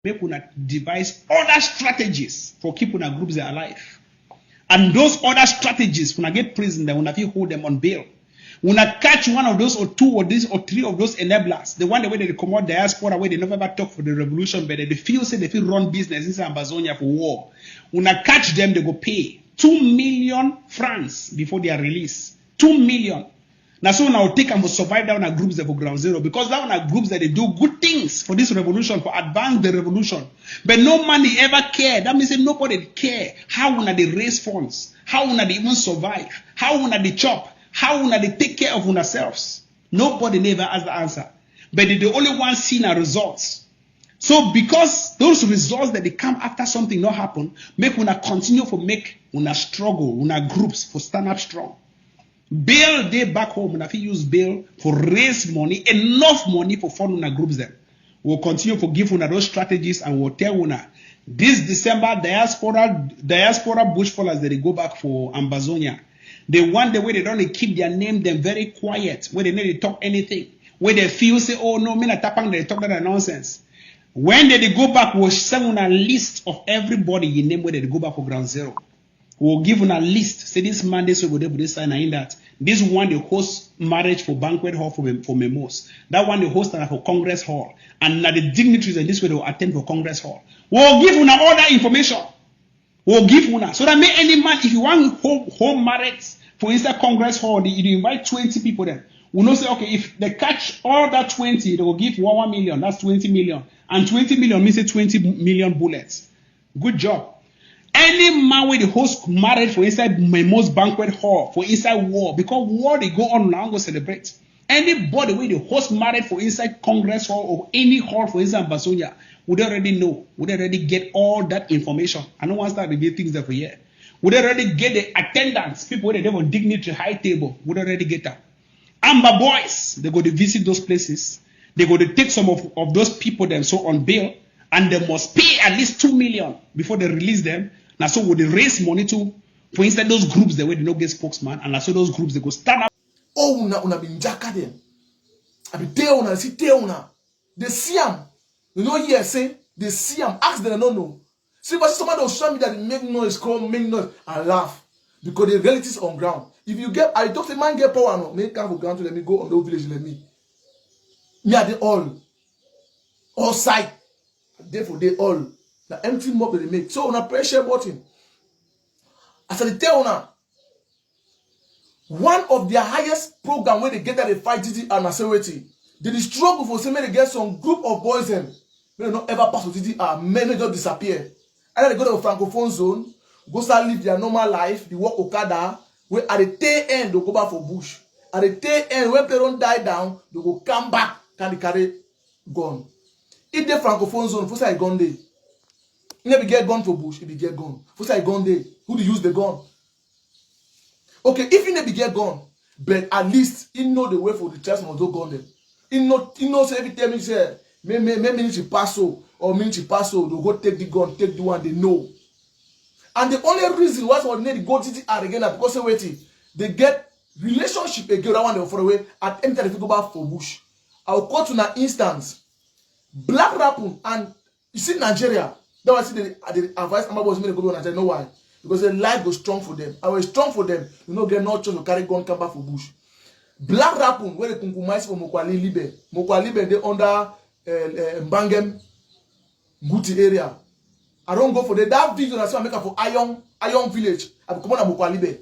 make una devise other strategies for keeping our groups alive. And those other strategies, when I get prison, then when I hold them on bail. When I catch one of those, or two, or this, or three of those enablers, the one the way they come out diaspora, where they never ever talk for the revolution, but they feel say they feel run business inside Amazonia for war. When I catch them, they go pay 2 million francs before they are released. 2 million. Now, so now take them to survive down our groups that for ground zero, because that one are groups that they do good things for this revolution, for advance the revolution. But no money ever care. That means that nobody care how una they raise funds, how una they even survive, how una they chop, how una they take care of ourselves. Nobody never has the answer. But they the only one seeing our results. So because those results that they come after something not happen, make una continue for make una struggle, una groups for stand up strong. Bail they back home, and if you use bail for raise money, enough money for fund una groups them. We'll continue for give una those strategies, and we'll tell una this December diaspora bushfallers that they go back for Amazonia. They want the way they don't keep their name them very quiet, where they need to talk anything, where they feel say, oh no, me not tapang they talk that nonsense. When they go back, we'll send a list of everybody in name where they go back for ground zero. We'll give them a list. Say this man, this will go there for this sign and that. This one they host marriage for banquet hall for memos. That one they host for Congress hall. And now the dignitaries in this way they will attend for Congress hall. We'll give una all that information. We'll give una. So that may any man, if you want home marriage for instance Congress hall, you invite 20 people then. We'll not say, okay, if they catch all that 20, they will give 1 million. That's 20 million. And 20 million means 20 million bullets. Good job. Any man with the host marriage for inside Memos banquet hall for inside war, because war they go on now go celebrate. Anybody with the host marriage for inside Congress hall or any hall for inside Amazonia would already know, would already get all that information. I don't want to start reveal things there for here. Would already get the attendance, people with the dignitary high table would already get that. Amber boys, they go to visit those places. They go to take some of those people then so on bail, and they must pay at least 2 million before they release them. Now, so would they raise money to, for instance, those groups the way they don't get spokesman, and so those groups they go stand up. Oh, una been jacka them. I be tell una, see tell una. They see them. You know here say they see them. Ask them, no know. See, but somebody will show me that they make noise, come make noise and laugh because the realities on ground. If you get, I don't say man get power no. Make come for ground to let me go on the village let me. Me are they all side. Therefore they all. The empty mob they make. So on a pressure button. As I tell una, one of their highest program where they get that they fight Didi and Naseweti, they struggle for saying they get some group of boys them. They don't ever pass with Didi and many just disappear. And then they go to the francophone zone, go start live their normal life, they walk Okada, where at the tail end they go back for bush. At the tail end, when they don't die down, they go come back, can they carry gun. If the francophone zone, first I gone there. You never get gun for bush, if you get gun. First I gone there. Who do use the gun? Okay, if you never get gun, but at least you know the way for the chest of those gun them. You know say every time you say, me pass or me pass they go take the gun, take the one they know. And the only reason why they need to go to the again because they get relationship again that one they offer away at any time they go back for bush. I'll quote to an instance. Black Rapun and you see Nigeria. That's why I see the advice Amba boys go to Nigeria. Know why? Because the life goes strong for them. I was strong for them. You know, get no chance to carry gun come back for bush. Black Rapun where they compromise for Mokwali Libe. Mokwali Libe they under Mbangem Guti area. I don't go for that video that's why I make up for Iron Village. I come on Mokwali Libe.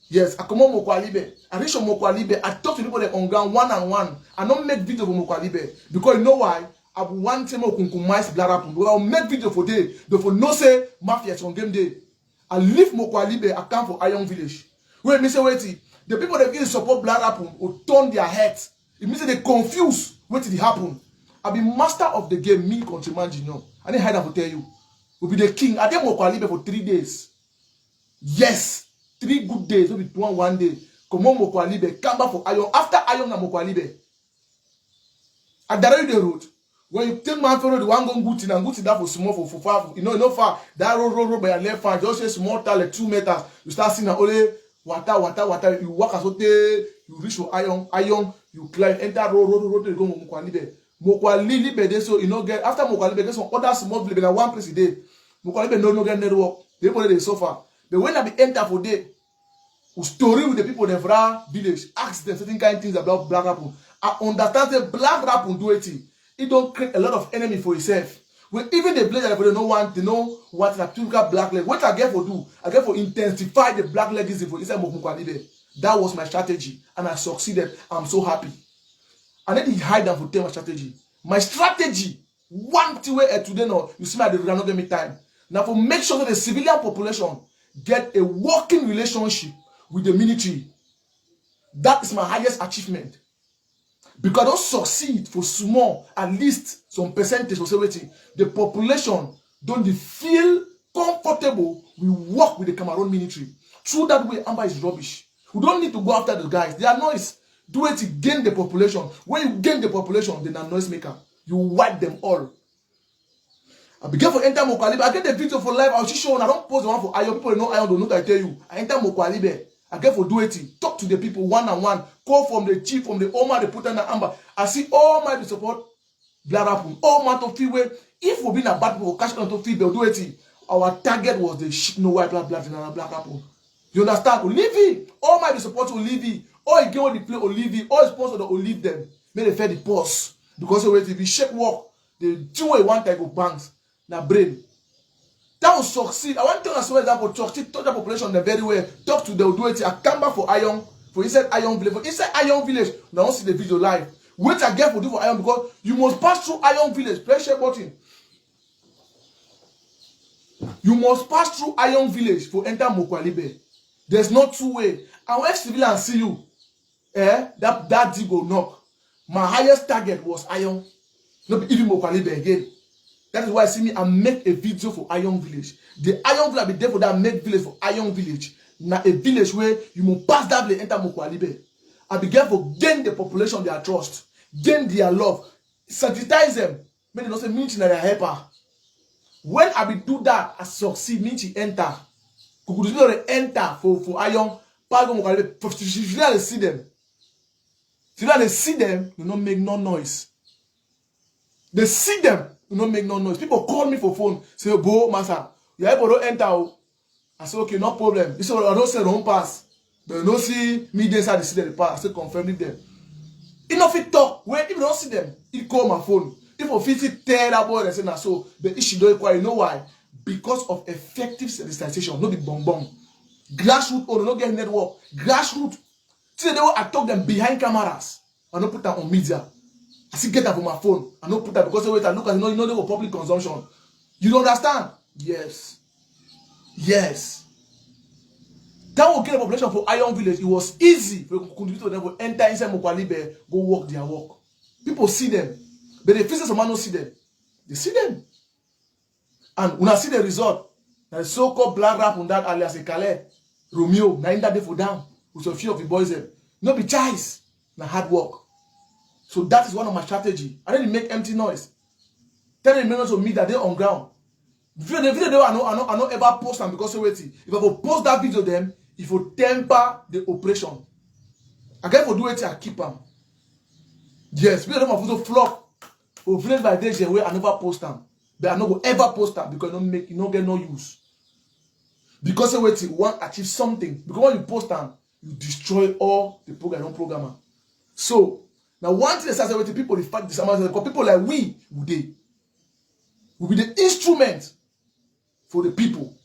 Yes, I come on Mokwali Libe. I reach on Mokwali Libe. I talk to people that on ground one-on-one. I don't make video for Mokwali Libe because you know why? I want to compromise Black Rapun. I'll make video for day. Therefore, no say mafia on game day. I leave Mokwali Libe. I come for Iron Village. Wait, Mr. Wait. The people that really support Black Rapun will turn their heads. It means that they confuse what did happen. I'll be master of the game, me, Countryman Junior. I didn't hide that to tell you. Will be the king. I did Mokwali Libe for 3 days. Yes. 3 good days. Will be one day. Come on, Mokwali Libe. Come back for Iron. After Iron na Mokwali Libe. I direct the road. When you take man for the one go good thing and good thing that for small for far, you know, no far. That road by your left hand, just a small tall like 2 meters. You start seeing only water. You walk as well, you reach for iron, you climb, enter road, you go Mokwali Libe. Mokwali Libe, so you know, get after Mokwali Libe, get some other small village, like one place a day. Mokwali Libe no get network. They put they suffer. But when I be enter for day, we story with the people in the village, ask them certain kind of things about black rapper. I understand that black rapper do it. It don't create a lot of enemy for itself. When even the black they don't want, they know what a typical black leg. What I get for do, I get for intensify the black legacy for inside Mokwali Libe. That was my strategy, and I succeeded. I'm so happy. I need to hide them for tell my strategy. My strategy, one thing way today now, you see my they not give me time. Now for make sure that the civilian population get a working relationship with the military. That is my highest achievement. Because I don't succeed for small, at least some percentage of security, the population don't feel comfortable. We work with the Cameroon military. Through that way, Amba is rubbish. We don't need to go after the guys. They are noise. Do it to gain the population. When you gain the population, then a noise maker. You wipe them all. I began for enter Mokwali Libe. I get the video for live. I'll show you. I don't post the one for Iron. People know Iron don't know what I tell you. I enter Mokwali Libe. I get for do it. Talk to the people one-on-one. Call from the chief, from the Oma, the put in the amber. I see all my support. Black Rapper. All my to feel way. If we be a bad people, cash on to feel, they'll do it. Our target was the shit, no white, black Rapper. You understand? Olivi. All my support Olivi. All you get the play Olivi. All sponsor the Olive them. May they fair the boss. Because if you shake work, they do a one type of banks. Now brain. That will succeed. I want to tell you an example. Touch the population the very way. Talk to them, do it. I come back for Iron. For inside Iron Village. For inside Iron Village. Now see the video live. Wait again for do for Iron because you must pass through Iron Village. Press share button. You must pass through Iron Village for enter Mokwali Libe. There's no two way. And when civilians see you, that deal go knock. My highest target was Iron. Not even Mokwali Libe again. That is why I see me and make a video for Iron Village. The Iron Village be there for that make village for Iron Village. Now a village where you must pass that village enter Mokwali Libe. I began for gain the population their trust, gain their love, sensitize them. When they don't say mean their helper. When I be do that, I succeed. Mean to enter. Kukudu enter for Iron. Pago Mokwali Libe. If you see them, if you see them, you don't make no noise. They see them. You don't make no noise. People call me for phone. Say, Bo, Master, you able to enter. I say, okay, no problem. He said, I don't say don't pass. But you don't see me inside the city, the pass. I say, confirm with them. Enough it talk. When if you don't see them, he call my phone. If you feel tell that boy, they say, nah, so, but if she don't require, you know why? Because of effective sensitization, not the bomb. Grassroots, or not get network. Grassroots. See, the way I talk them behind cameras. I don't put that on media. I still get that from my phone. I don't put that because the way I look at it, you know they were public consumption. You don't understand? Yes. Yes. That will get a population for Iron Village. It was easy for contributors to enter inside Mokwali Libe, go work their work. People see them. But the physics of man don't see them. They see them. And when I see the result, the so-called black rap on that alias Calais, Romeo, now in that day for down, with a few of the boys there. No be choice. Now hard work. So that is one of my strategy. I didn't make empty noise. Tell the members of me that they're on ground. The video I know ever post them because of waiting. If I will post that video them, if you temper the operation. I get for do it, I keep them. Yes, we don't have to flop. For village by day, way I never post them. But I no go ever post them because you don't get no use. Because of waiting, you want to achieve something. Because when you post them, you destroy all the programmer. So now, one thing that starts with people, the fact because people like we will be the instrument for the people.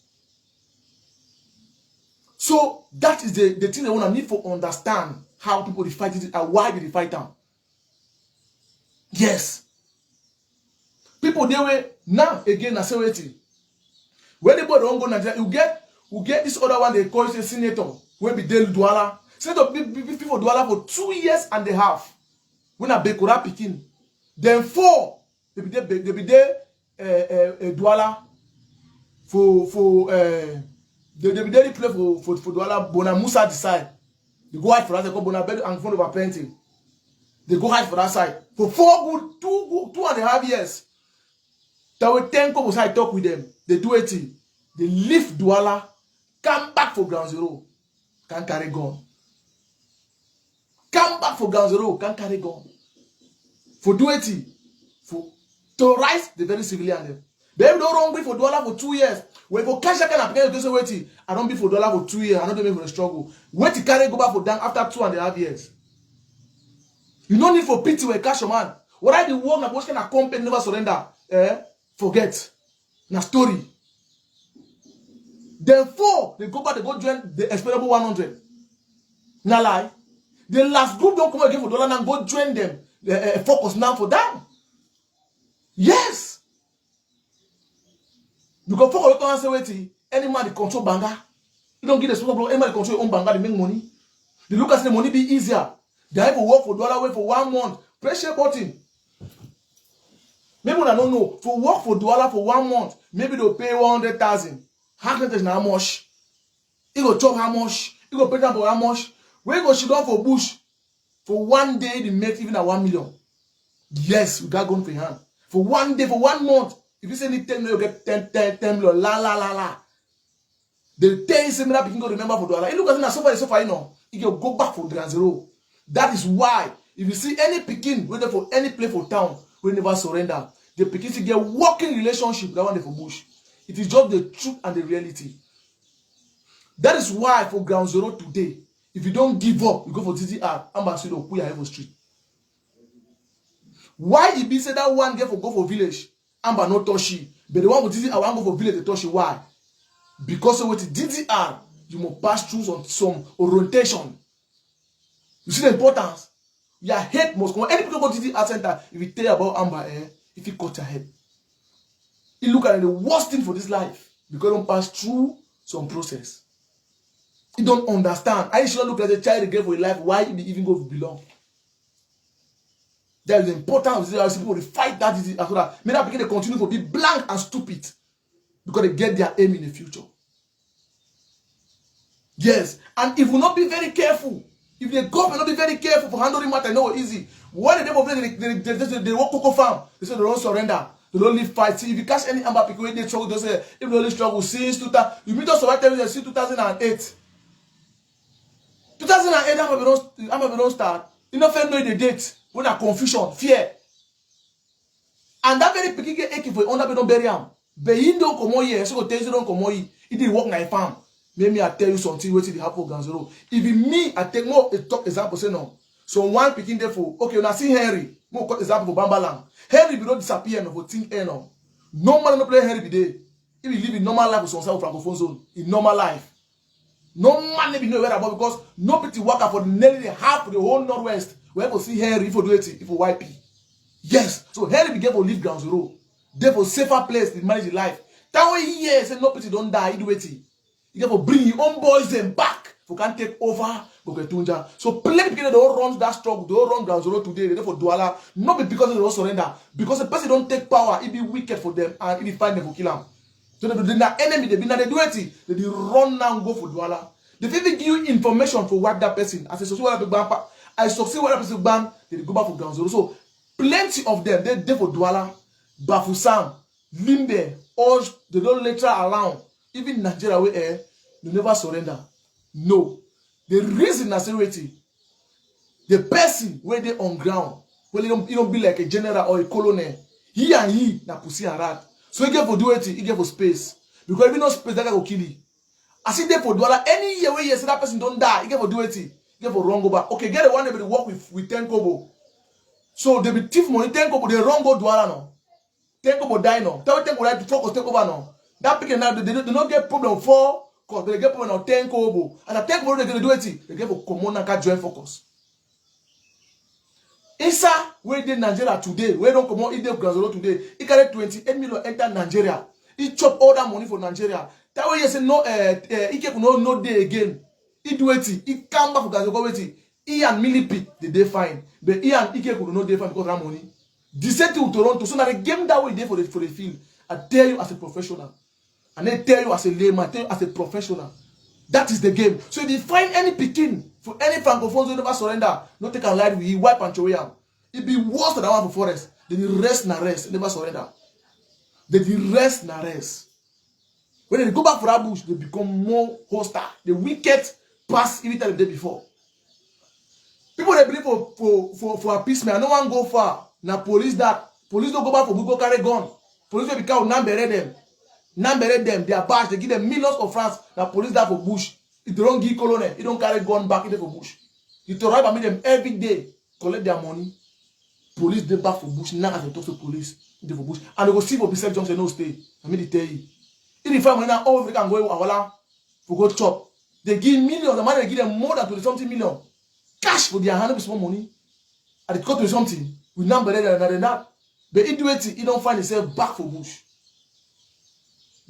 So that is the thing they want to need to understand how people fight it and why they fight them. Yes. People they way now again I say waiting. When the boy don't go Nigeria, you get this other one they call it a senator, where be Delu Douala. Senator people Douala for 2 years and a half. When I Bekura picking, then 4 they be there Douala for they be there play for Douala. Bona Musa decide they go hide for that. They go Bona bed and front of a painting. They go hide for that side for 2.5 years. That way 10 couples I talk with them. They do it. They leave Douala, come back for ground zero, can't carry gun. Come back for ground zero, can't carry gun. For do it. for terrorize the very civilian them. They don't run for dollar for 2 years. When you go cash that kind of application, you say wait, I don't be for dollar for 2 years. I don't do for the struggle. Wait to carry go back for down after 2.5 years. You don't need for pity when cash your man. What I the work, what kind of company never surrender? Forget. Na story. Then 4, they go back, they go join the expendable 100. Na lie. The last group don't come again for dollar and go join them. Focus now for them. Yes. Because focus don't say wait. Any man they control banga. You don't give the small blow. Any man they control your own banga, they make money. They look at the money be easier. They have to work for dollar wait for 1 month. Pressure button. Maybe I don't know. For work for dollar for 1 month, maybe they'll pay 100,000. How much? You go chop how much? You go pay them for how much? Where go she down for bush? For 1 day, they make even a 1 million. Yes, we got going for your hand. For 1 day, for 1 month. If you say need 10 million, you get 10 million. La. The 10 similar people go remember for dollar. You look at it so far, you know. You can go back for ground zero. That is why, if you see any Pekin, whether for any play for town, we never surrender. The Pekin to get working relationship, that one day for bush. It is just the truth and the reality. That is why for ground zero today, if you don't give up, you go for TTR, Ambassador Kuya Evo Street. Why if you say that one get for go for village, Amba no Toshi, but the one for TTR, I want to go for village, the Toshi. Why? Because with DDR, you must pass through some orientation. You see the importance? Your head must come. Any people go to DDR center, if you tell you about Amba, if you cut your head. You look at the worst thing for this life because you don't pass through some process. You don't understand. I should look at the child again for your life. Why you even go to belong? There is the importance of people to fight that disease as well. May not begin to continue to be blank and stupid because they get their aim in the future. Yes, and if we not be very careful, if the government not be very careful for handling matter, no easy. What they work Cocoa Farm, they say they don't surrender. They don't live fight. See, if you catch any Amba people, they struggle, they say, if they only struggle since 2000, you meet us survive since 2008. 2008, Amba don't start. You know, know the date. When a confusion, fear. And that very picky get AK for under don't bury him. But he don't come here, so tell you don't come here. He didn't work like farm. Maybe I tell you something, wait till the happen ground zero. If it me, I take more a talk example, say no. So one picking there for okay, when I see Henry, more example for Bambalang. Henry will not disappear no for think no. Normal no play Henry be there. If you live in normal life with some francophone zone, in normal life. No man be know where about because nobody work for nearly half of the whole northwest. Where we see Henry for do it for YP. Yes, so Henry began to leave ground zero. Therefore, safer place to manage life. That way, yes, and nobody don't die. He do it. You get to bring your own boys them back. You can take over. So plenty people don't run that struggle. They don't run ground zero today. They for Douala. Not because they don't surrender. Because the person don't take power. It be wicked for them and it be fine them for kill them. So the enemy they do it. They run now and go for Douala. They even give you information for what that person. As a social worker, I succeed what that person ban. They go back for ground zero. So plenty of them they for Douala, Bafusam, Limbe, or they don't later around. Even Nigeria where they never surrender. No. The reason I say the person where they on ground, well, he don't be like a general or a colonel. He and he na pussy and rat. So he get for do it, he get for space. Because if he no space, that guy will kill you. I see there for dollar any year where you say that person don't die, he get for do it, he get for wrong go back. Okay, get the one that work with 10 kobo. So they be thief money, 10 kobo, they wrong go dollar now. 10 kobo die now. Tell 10 kobo right to focus take over now. That picking now they don't get problem for because they get problem on 10 kobo. And at 10 kobo they're gonna do it. They get for common and join focus. Isa where they Nigeria today, where don't come on in the Brazil today, he carry 28 million enter Nigeria. He chop all that money for Nigeria. That way you say no he keep no day again. He do it, he come back for Brazil wait. He and Millipede they fine. But he and Ike could not define because of that money. The same thing to Toronto. So now the game that way there for the field. I tell you as a professional. And they tell you as a layman, I tell you as a professional. That is the game. So if you find any Pekin for any francophones who never surrender, not take a lie with you, wipe and throw him. It be worse than that one for forest. Then the rest na rest, never surrender. Then the rest na rest. When they go back for that bush, they become more hostile. The wicked pass every time the day before. People they believe for appeasement, I no one go far. Now police that Police don't go back for bush, go carry gun. Police will be called Nambere them. Nambere them, they are bash, they give them millions of francs. Now police die for bush. If they don't give colonel, they don't carry gun back in for bush. You to arrive and meet them every day, collect their money. Police they back for bush. Now as they talk to police, they for bush. And they go see for Bishop Johnson, no stay. I mean, they tell you. If they find money now, all Africa can go for go chop. They give millions, the money they give them more than 20-something million. Cash for their hand with small money. And they cut to something. With number than that. But he do it, he don't find himself back for bush.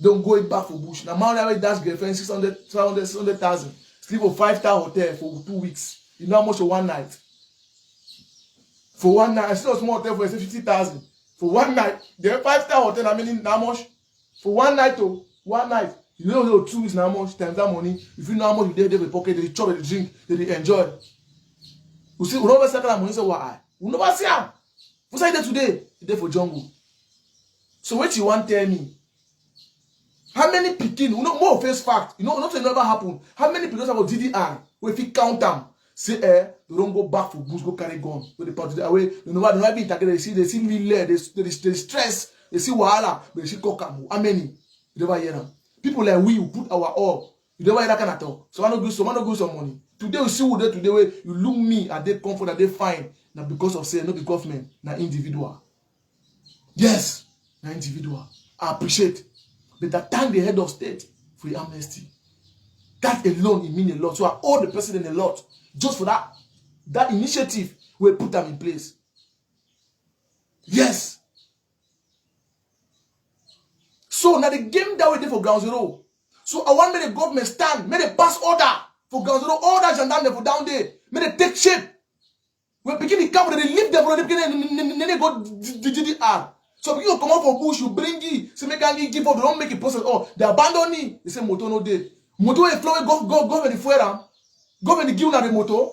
Don't go back for bush. Now, man, that's girlfriend 600,000. Sleep for 5-star hotel for 2 weeks. You know how much for one night? For one night, I still a small hotel for 50,000. For one night, the 5-star hotel, I mean, how much? For one night, oh, one night. You know 2 weeks, how much times that money. If you know how much you have in pocket, they chop, they drink, they enjoy. You see, we never say that money, say why? We never see him. Who say that today? Today for jungle. So what you want tell me? How many picking? You know more face fact. You know nothing never happen. How many people have a DDR? If you count them, say they don't go back for bush, go carry gun. When they part away, you know what? They be targeted. They see little, they stress, they see wahala, but they see kokam. How many? You never hear them. People like we who put our all. You never hear that kind of talk. So I don't go some money. Today we see who they today way you look me at they comfort that they find. Now because of say no be government, now individual. Yes, now individual. I appreciate. But that time the head of state for the amnesty. That alone it means a lot. So I owe the president a lot. Just for that initiative we put them in place. Yes. So now the game that we did for Ground Zero. So I want me the government stand, may they pass order for Ground Zero, all that gendarme for down there. May they take shape. When begin the camp, they leave them, they go DDR. So you come out for bush, you bring it, so make an give up, they don't make it process. Oh, they abandon it. They say motor no dead. Motor is flowing, go with the fuera. Go with the give the motor.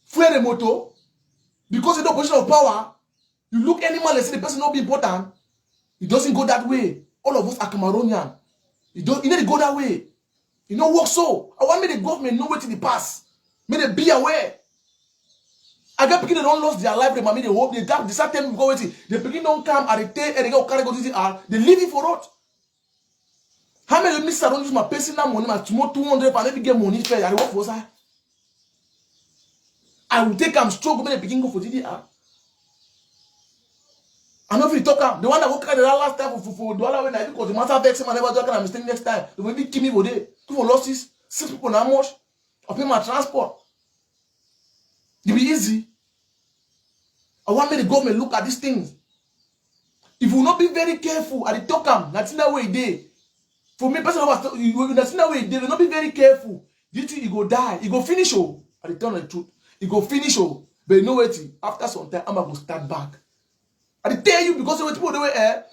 Fuel the motor. Because in the position of power, you look animal and say the person not be important. It doesn't go that way. All of us are Cameroonian. It need to go that way. It don't work so. I want me the government know where to the pass. May they be aware. I got people that don't lose their life, they hope they die. They start telling me go waiting. The people don't come and they and they go carry go to the they leave it for what? How many miss I don't use my personal money, my tomorrow 200 and every get money fair. I work for that. I will take them stroke when they begin go for DDR. I'm not free to talk. The one that worked the last time for the other way, because the matter vex him and never do a mistake next time. They will be kill me for day. 2 for losses, 6 people now much. I pay my transport. It be easy. I want me the government look at these things. If we not be very careful at the talk, that's not way they. For me, personally, that's not way they will not be very careful. You think you go die, you go finish oh. At the turn of the truth, you go finish oh. But you know what? After some time, I'm gonna start back. I tell you because when people do it,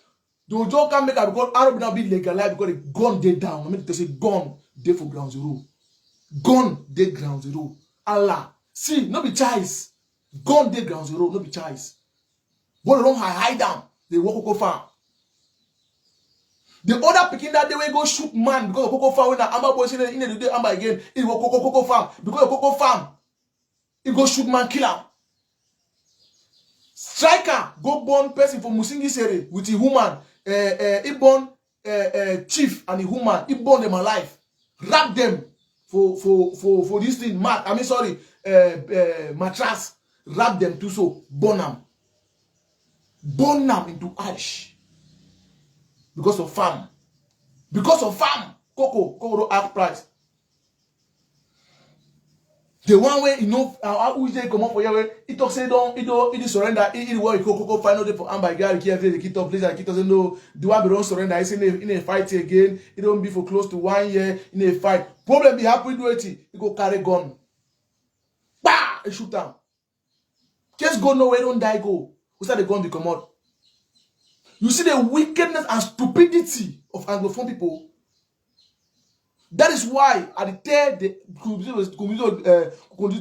the job can make because Arab now be legalized because the gun they down. I mean, they say gun they for Ground Zero. Gun they Ground Zero. Allah. See, no be choice. Gun they Ground Zero, no be choice. But they don't hide down. They walk Coco Farm. The other picking that they will go shoot man because of Coco Farm when the Amber boys in the day Amber again. It will Coco Farm. Because of Coco Farm. It go shoot man, kill him. Striker go born person for Musingi Sere with a woman. He born chief and a woman. He born them alive. Wrap them for this thing. Mattress. Wrap them too so. Burn them. Burn them into ash. Because of farm. Because of farm. Cocoa half price. The one way you know how they come up for your way, it talks say don't it surrender, it work Coco final day for Amber Gary, the kit of place, and kit doesn't know the one don't surrender, it's in a fight again, it don't be for close to 1 year in a fight. Problem be happy do it, you go carry gun. Bah! And shoot down. Just go nowhere, don't die, go. Who said the gun be come out? You see the wickedness and stupidity of Anglophone people. That is why I tell the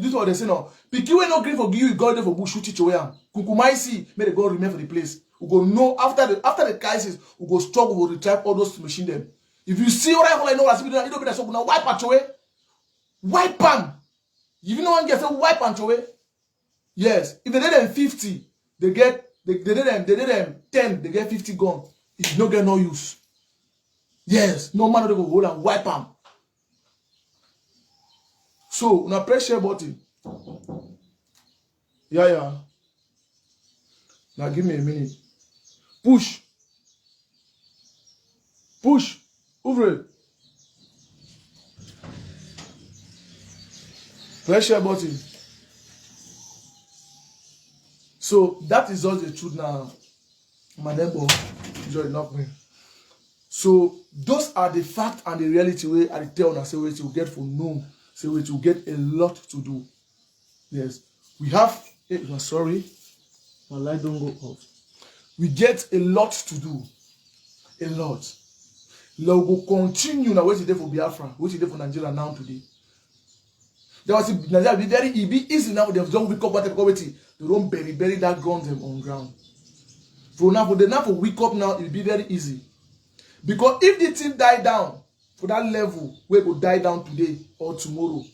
this what they say now. Picky we not green for you, God for bush shoot it away. Kukumaisi may the God remain for the place. We go know after the crisis, we go struggle, we retrieve all those machine them. If you see what I know, you don't be that so now wipe at away. Wipe them. If you know one get say wipe and away. Yes, if they get them 50, they get They did them 10, they get 50 gun. If no get no use. Yes, no man they go hold and wipe them. So now press share button. Yeah. Now give me a minute. Push. Ouvre it. Press share button. So that is all the truth now. My neighbor, joy not me. So those are the fact and the reality way I tell us say wait you get from known. Say wait you get a lot to do. Yes. We have sorry. My light don't go off. We get a lot to do. A lot. We will continue now. What is there for Biafra? What is there for Nigeria now today? There was Nigeria be very easy now. They don't wake up what they don't bury that gun them on ground. For now, for wake up now, it will be very easy. Because if the thing die down for that level, we will die down today or tomorrow.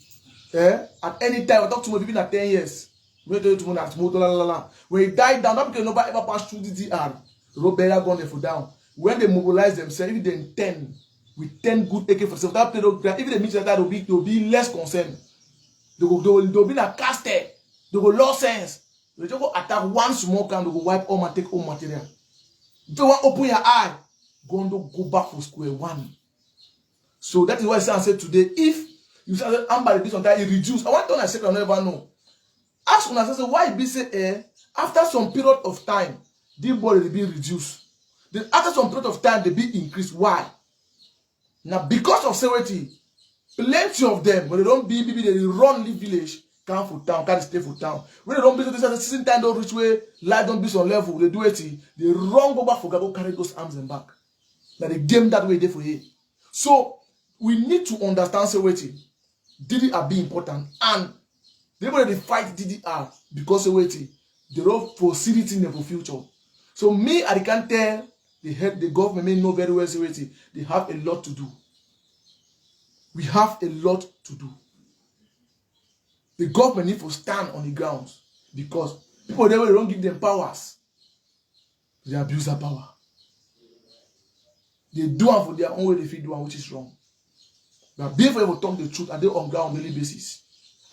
At any time, I talk tomorrow, even at 10 years. When it died down, not because nobody ever passed through DDR, the road better gun them for down. When they mobilize themselves, if they 10 with 10 good AK-47, that period, even the military that will be less concerned. They will be like casted. They will lose sense. They just go attack one small can, they will wipe all and take all material. If you want to open your eye, go back for square one. So that is why I said today, if you say Amber this on that, it reduce. I want to say I never know. Ask when I say why it be say after some period of time, the body will be reduced. Then after some period of time, they be increased. Why? Now because of security, plenty of them when they don't be they run the village, come for town, can't stay for town. When they don't be the season time don't reach way, life don't be some level, they do it, they run go back for go carry those arms and back. Now the game that way they for you. So we need to understand security. DDR be important and they want to fight DDR because security they don't foresee it in the future. So me I can tell the government may know very well security. They have a lot to do. We have a lot to do. The government need to stand on the grounds because people they don't give them powers. They abuse that power. They do it for their own way they feel do which is wrong. But before they talk the truth, and they on ground daily basis.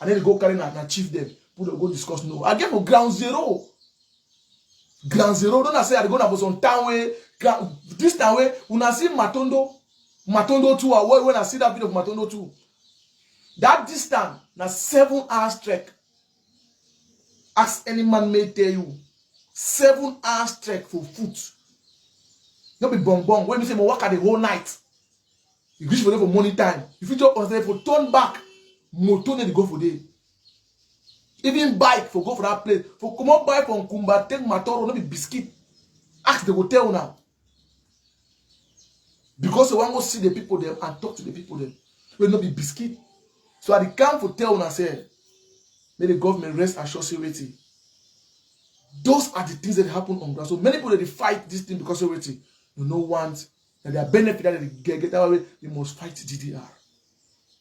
And then they go carry and achieve them. People go discuss no. I get for ground zero. Ground zero. Don't I say I go for some town way. This town way, when I see Matondo 2, when I see that video of Matondo 2, that distance, now 7 hours trek. Ask any man may tell you, 7 hours trek for foot. Not be bong. When you say, I work at the whole night, you reach for them for morning time. If you just on for turn back, motor need to go for day. Even bike for go for that place. For come up bike from Kumba, take Matoro, not be biscuit. Ask the hotel now. Because they want to see the people there and talk to the people there. Will not be biscuit. So at the camp for tell and say, may the government rest assured security. Those are the things that happen on ground. So many people that they fight this thing because security. You know want that their benefit that they get that way, they must fight DDR.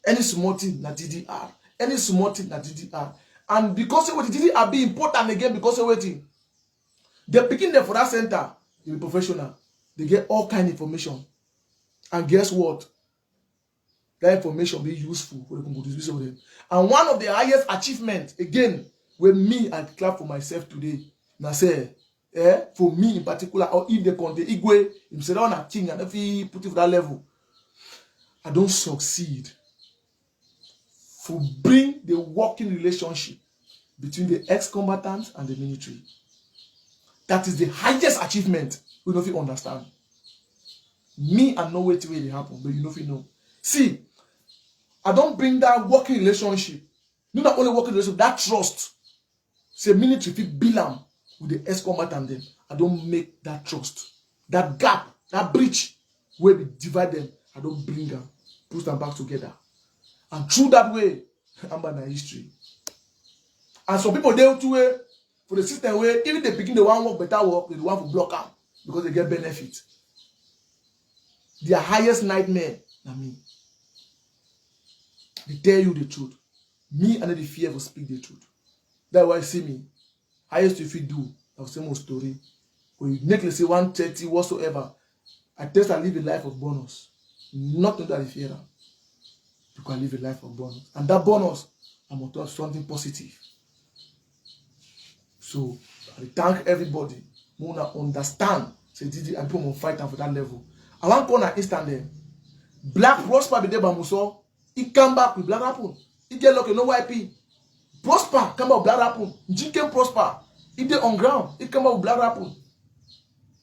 Any small thing na DDR. Any small thing na DDR. And because of what DDR be important again because of what they begin there for that center, they be professional. They get all kind of information. And guess what? That information be useful for the contribution of them. And one of the highest achievements, again, when me I clap for myself today, and I say, for me in particular, or if they contain Igwe, himself on a king, and if he put it for that level, I don't succeed to bring the working relationship between the ex-combatants and the military. That is the highest achievement. We don't feel understand. Me, I know where to really happen, but you know if you know. See, I don't bring that working relationship. Not only working relationship, that trust. Say military fit bill with the ex-combatant them. I don't make that trust. That gap, that breach, where we divide them, I don't bring them, put them back together. And through that way, I'm by my history. And some people they too for the system where even they begin the one work better work, they want to block out because they get benefit. Their highest nightmare, I mean, they tell you the truth. Me and the fear to speak the truth. That's why see me. Highest if you do, the same old story. When you make, let's say, 130 whatsoever, I test and live a life of bonus. Not that if you can live a life of bonus. And that bonus, I'm going to have something positive. So, I thank everybody who understand. Say, Didi, and people will fight for that level. I want to call an instant there. Black Prosper be there by Muso. He come back with Black Apple. He get lucky, no YP. Prosper, come back with Black Apple. GK Prosper. He did on ground. He come back with Black Apple.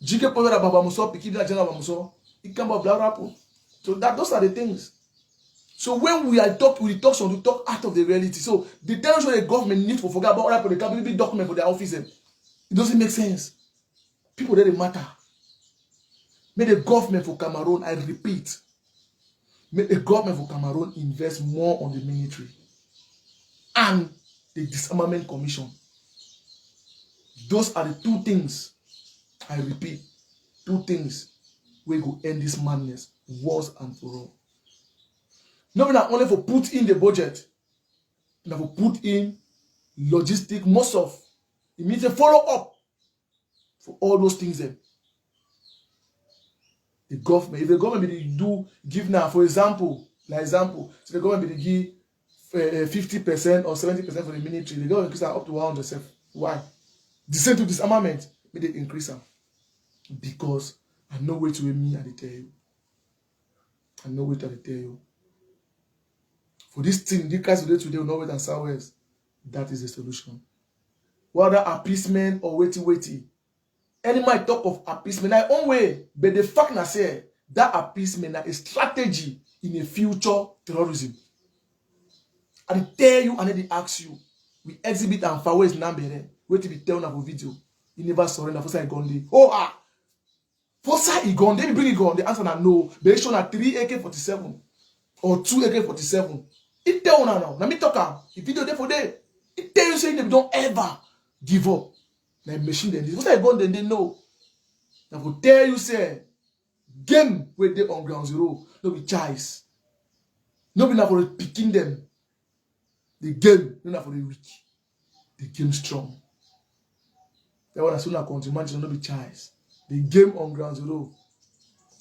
GK Prosper Baba Muso, Piki Black General Muso. He come back with Black Apple. So those are the things. So when we talk out of the reality. So the terms where the government needs to forget about other people, they can't be document for their office. It doesn't make sense. People that matter. May the government for Cameroon, I repeat, may the government for Cameroon invest more on the military and the disarmament commission. Those are the two things, I repeat, two things we go end this madness once and for all. Not only for put in the budget, but for put in logistic, most of it means a follow up for all those things. Then the government, if the government give now, for example, so the government give 50% or 70% for the military, the government increase that up to 100%. Why? The same to disarmament, may they increase them because I know what to me and they tell you. I know what to tell you. For this thing, the guys today will know wait and southwest. That is the solution. Whether appeasement or weighty. Any might talk of appeasement, I own way, but the fact I say that appeasement is a strategy in a future terrorism. I tell you and they ask you, we exhibit and far west number wait to be telling about video. You never surrender. Fosa Igonde. Fosa Igonde. They bring it on. The answer na no. They show na 3 AK-47 or 2 AK-47. It tell you now. Let me talk. The video there for day. It tell you saying they don't ever give up. Like machine them. Fosa Igonde they know. Now will tell you say game where they on ground zero. No be choice. No be now for picking them. The game no for the weak. The game strong. That one as soon as I continue, imagine no be choice. The game on ground zero,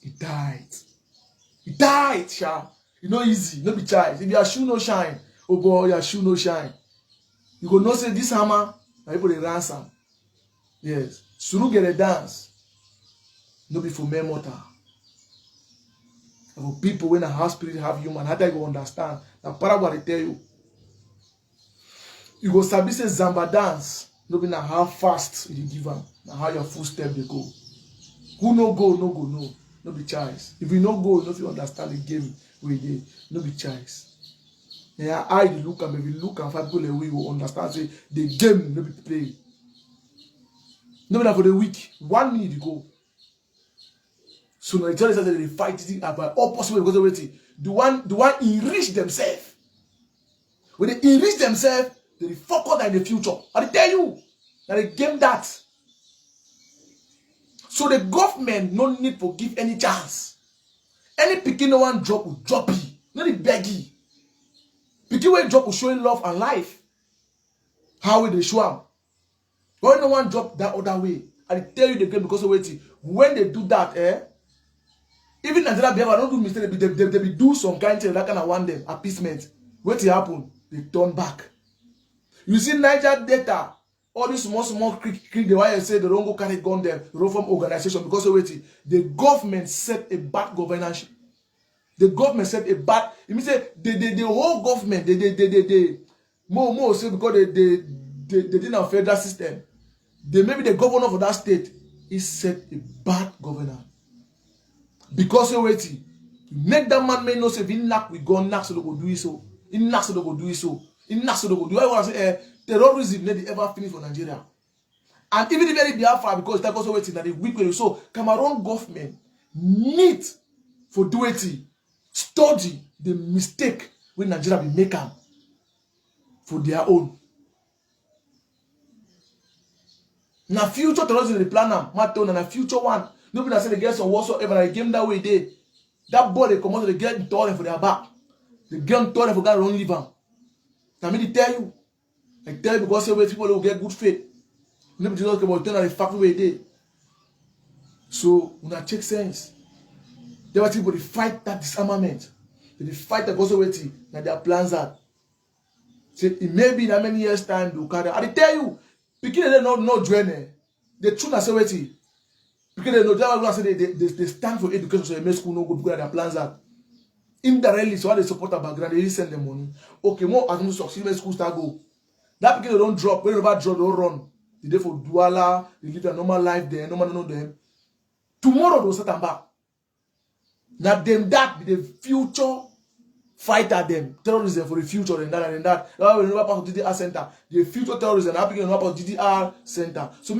it died. It died, sha. It's not easy, no be choice. If your shoe no shine, oh boy, your shoe no shine. You go no say this hammer, now people they ransom. Yes. Suru get a dance. No be for mere mortar. For people when a house spirit have human, how do you understand? Now part of what they tell you. You go sabi say Zamba dance. No be na how fast you give am, na how your footstep they go. Who no go, no be choice. If you no go, you no fit understand the game we dey, no be choice. Yeah, I look and maybe look and find people away will understand say the game no be play. No be na for the week. 1 minute you go. So now Nigeria says they fight it about all possible because of waiting. The one enrich themselves. When they enrich themselves, they focus in the future. I tell you that they game that. So the government no need to give any chance. Any picking no one drop will drop you. Not the beggy. Picking one drop will show love and life. How will they show them? When no one drop that other way, I tell you the game because of waiting. When they do that, even Nigeria behavior don't do mistake. They do some kind of that kind of one them appeasement. What will happen? They turn back. You see Niger data, all these small creek, the why I say they don't go carry gun them, they don't form organization because of waiting. The government set a bad governance. The government set a bad. It means the whole government they more say because they didn't have federal system. Maybe the governor for that state is set a bad governor because of waiting. Make that man may know say if he knock we go knock so they go do it so. He knock so they go do it so. In Nasodogo, do I want to say terrorism never ever finish for Nigeria? And even if very Biafra, because that also waiting that the weak way. So Cameroon government need for doing study the mistake when Nigeria be make them for their own. Now future terrorism they plan them, Maton and a future one. Nobody say they get some whatsoever and game that way they. That boy they come out they get torn for their back. They get torn for God don't leave them. I mean, I tell you because people will get good faith. Maybe just talk about the fact where they. So una check sense. They were people fight that disarmament. They fight the possibility that their plans are. Say it may be in how many years time they'll carry. I tell you, because they not join. The truth is say because they know that say they stand for education, so they make school no go because their plans are. Indirectly, so how they support a background, they send them money. Okay, more as much succeed when school start go. That because they don't drop, when they never drop, they don't run. They there for Douala, they live their normal life there, no man know them. Tomorrow they'll set them back. Now them that be the future fighter them. Terrorism for the future and that and that. Now we never part of DDR center. The future terrorism happening in part of DDR center. So